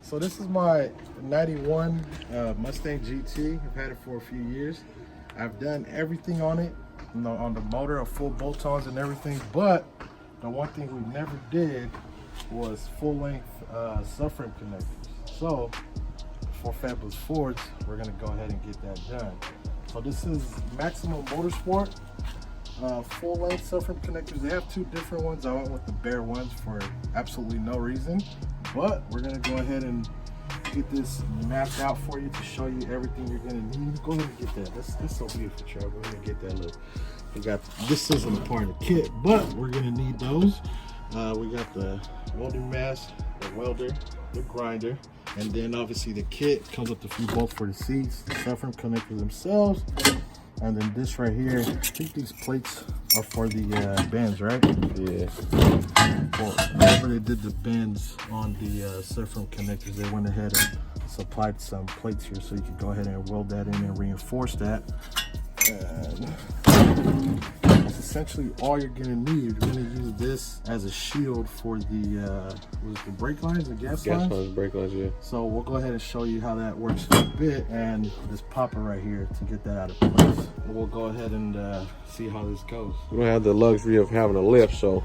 So this is my 91 Mustang GT. I've had it for a few years. I've done everything on it, you know, on the motor, full bolt-ons and everything, but the one thing we never did was full-length subframe connectors. So for Fabulous Fords, we're gonna go ahead and get that done. So this is Maximum Motorsport full-length subframe connectors. They have two different ones. I went with the bare ones for absolutely no reason, but we're gonna go ahead and get this mapped out for you to show you everything you're gonna need. Go ahead and get that. That's so beautiful, Trevor. We're gonna get that look. We got this isn't a part of the kit, but we're gonna need those. We got the welding mask, the welder, the grinder, and then obviously the kit comes with a few bolts for the seats, the subframe connectors themselves, and then this right here. I think these plates are for the bends, right? Yeah. Well, whenever they did the bends on the subframe connectors, they went ahead and supplied some plates here, so you can go ahead and weld that in and reinforce that. And that's essentially all you're gonna need. You're gonna use this as a shield for the brake lines, the gas lines, brake lines, yeah. So we'll go ahead and show you how that works in a bit, and this popper right here to get that out of place. We'll go ahead and see how this goes. We don't have the luxury of having a lift, so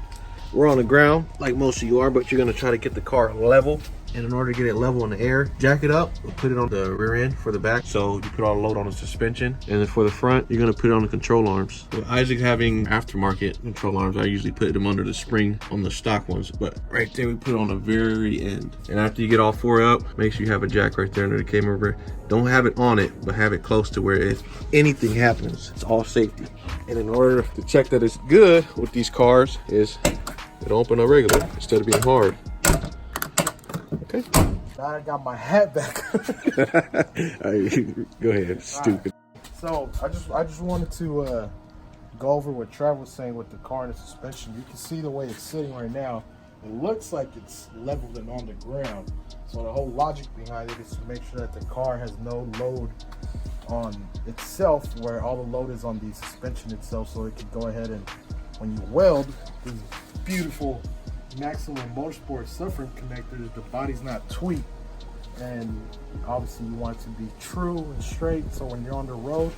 we're on the ground like most of you are, but you're gonna try to get the car level. And in order to get it level in the air, jack it up, put it on the rear end for the back. So you put all the load on the suspension. And then for the front, you're gonna put it on the control arms. With Isaac having aftermarket control arms, I usually put them under the spring on the stock ones. But right there, we put it on the very end. And after you get all four up, make sure you have a jack right there under the camera rubber. Don't have it on it, but have it close to where if anything happens, it's all safety. And in order to check that it's good with these cars is it'll open up regular instead of being hard. Okay. Now I got my hat back. Go ahead, stupid. Right. So I just wanted to go over what Trevor was saying with the car and the suspension. You can see the way it's sitting right now. It looks like it's leveled and on the ground. So the whole logic behind it is to make sure that the car has no load on itself, where all the load is on the suspension itself, so it can go ahead and, when you weld these beautiful Maximum Motorsport subframe connectors, the body's not tweaked, and obviously you want it to be true and straight, so when you're on the road,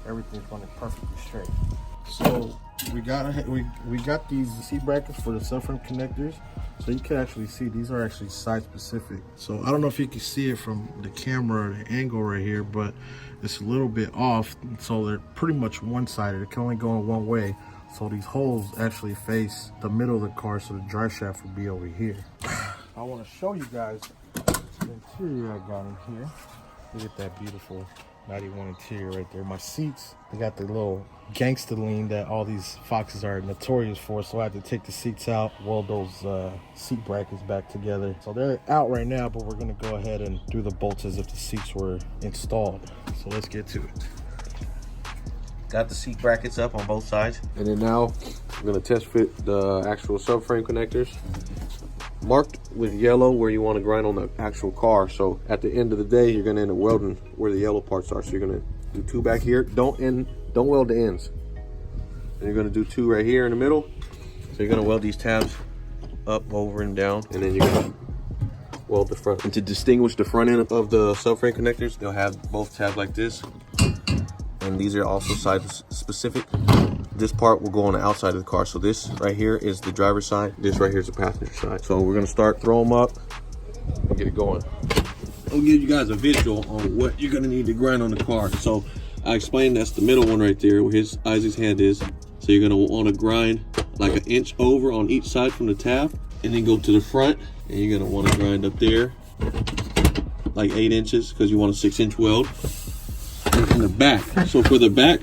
everything's running perfectly straight. So we got these seat brackets for the subframe connectors, so you can actually see these are actually side specific. So I don't know if you can see it from the camera or the angle right here, but it's a little bit off, so they're pretty much one-sided. It can only go in one way. So these holes actually face the middle of the car, so the drive shaft will be over here. I want to show you guys the interior I got in here. Look at that beautiful 91 interior right there. My seats, they got the little gangster lean that all these Foxes are notorious for, so I had to take the seats out, weld those seat brackets back together. So they're out right now, but we're going to go ahead and do the bolts as if the seats were installed. So let's get to it. Got the seat brackets up on both sides. And then now I'm gonna test fit the actual subframe connectors. Marked with yellow where you want to grind on the actual car. So at the end of the day, you're gonna end up welding where the yellow parts are. So you're gonna do two back here. Don't weld the ends. And you're gonna do two right here in the middle. So you're gonna weld these tabs up, over, and down. And then you're gonna weld the front. And to distinguish the front end of the subframe connectors, they'll have both tabs like this. And these are also side specific. This part will go on the outside of the car. So this right here is the driver's side. This right here is the passenger side. So we're gonna start, throw them up and get it going. I'll give you guys a visual on what you're gonna need to grind on the car. So I explained that's the middle one right there where Isaac's hand is. So you're gonna wanna grind like an inch over on each side from the tab, and then go to the front, and you're gonna wanna grind up there like 8 inches because you want a 6-inch weld. In the back, so for the back,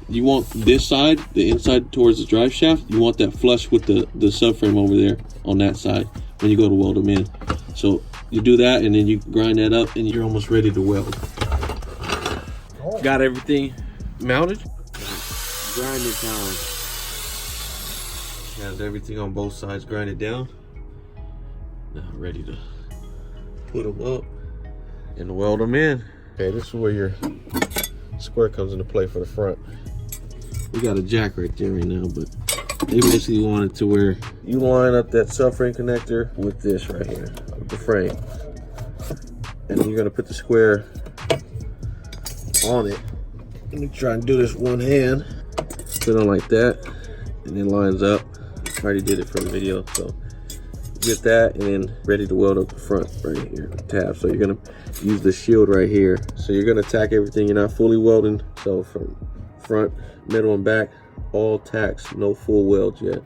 you want this side, the inside towards the drive shaft, you want that flush with the subframe over there on that side when you go to weld them in. So you do that, and then you grind that up, and you're almost ready to weld. Got everything mounted. Grind it down. Has everything on both sides grinded down. Now ready to put them up and weld them in. Okay, this is where your square comes into play for the front. We got a jack right there right now, but they basically want it to where you line up that subframe connector with this right here. the frame. And then you're gonna put the square on it. Let me try and do this one hand. Put it on like that, and then lines up. I already did it for the video, so get that, and then ready to weld up the front right here, tab. So you're gonna use the shield right here. So you're gonna tack everything. You're not fully welding, so from front, middle, and back, all tacks, no full welds yet.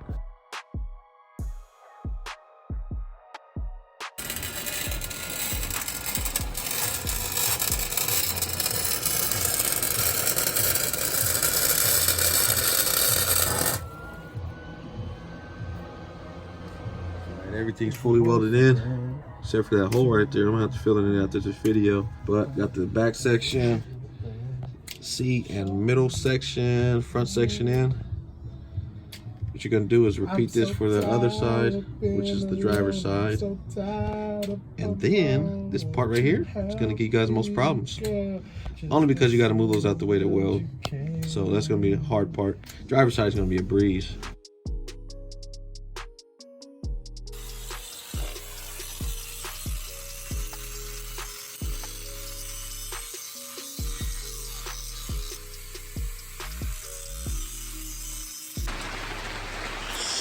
Everything's fully welded in, except for that hole right there. I'm gonna have to fill it in after this video. But got the back section, seat and middle section, front section in. What you're gonna do is repeat this for the other side, which is the driver's side. And then this part right here is gonna give you guys the most problems. Only because you gotta move those out the way to weld. So that's gonna be the hard part. Driver's side is gonna be a breeze.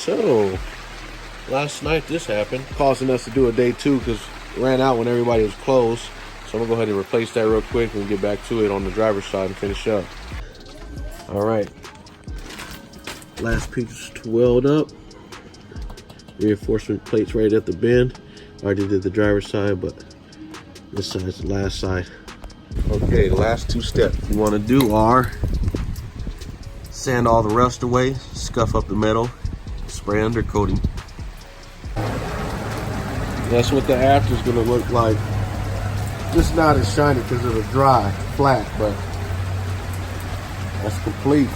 So, last night this happened, causing us to do a day 2 because it ran out when everybody was closed. So I'm gonna go ahead and replace that real quick and get back to it on the driver's side and finish up. All right, last piece to weld up. Reinforcement plates right at the bend. Already did the driver's side, but this side's the last side. Okay, the last 2 steps you wanna do are sand all the rust away, scuff up the metal, spray undercoating. That's what the after is gonna look like. Just not as shiny because it'll dry flat, but that's complete.